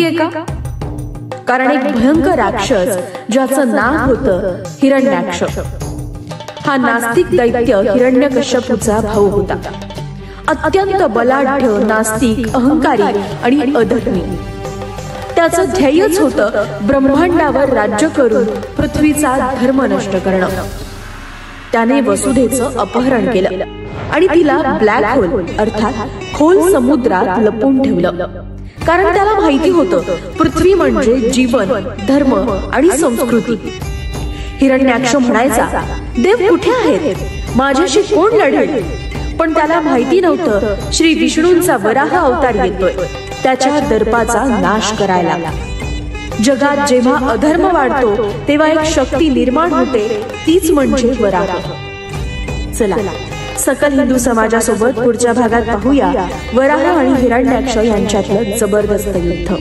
माहितीये का? कारण एक भयंकर राक्षस ज्याचं नाव होतं हिरण्याक्ष, हा नास्तिक दैत्य हिरण्यकश्यपूचा भाऊ होता. अत्यंत बलाढ्य, नास्तिक, अहंकारी आणि अधर्मी. त्याचं ध्येयच होतं ब्रह्मांडावर राज्य करून पृथ्वीचा धर्म नष्ट करणं. त्याने वसुधेचं अपहरण केलं आणि तिला ब्लॅक होल अर्थात खोल समुद्रात लपवून ठेवलं. कारण त्याला माहिती होतं पृथ्वी म्हणजे जीवन, धर्म आणि संस्कृती. हिरण्याक्ष म्हणायचा, देव कुठे आहेत, माझ्याशी कोण लढेल? पण त्याला माहिती नव्हतं श्री विष्णूंचा वराह अवतार येतोय त्याच्या दर्पाचा नाश करायला. जगात जेव्हा अधर्म वाढतो तेव्हा एक शक्ती निर्माण होते, तीच म्हणजे वराह. चला सकल हिंदू समाजासोबत पुढच्या भागात पाहूया वराह आणि हिरण्याक्ष यांच्यातलं जबरदस्त युद्ध.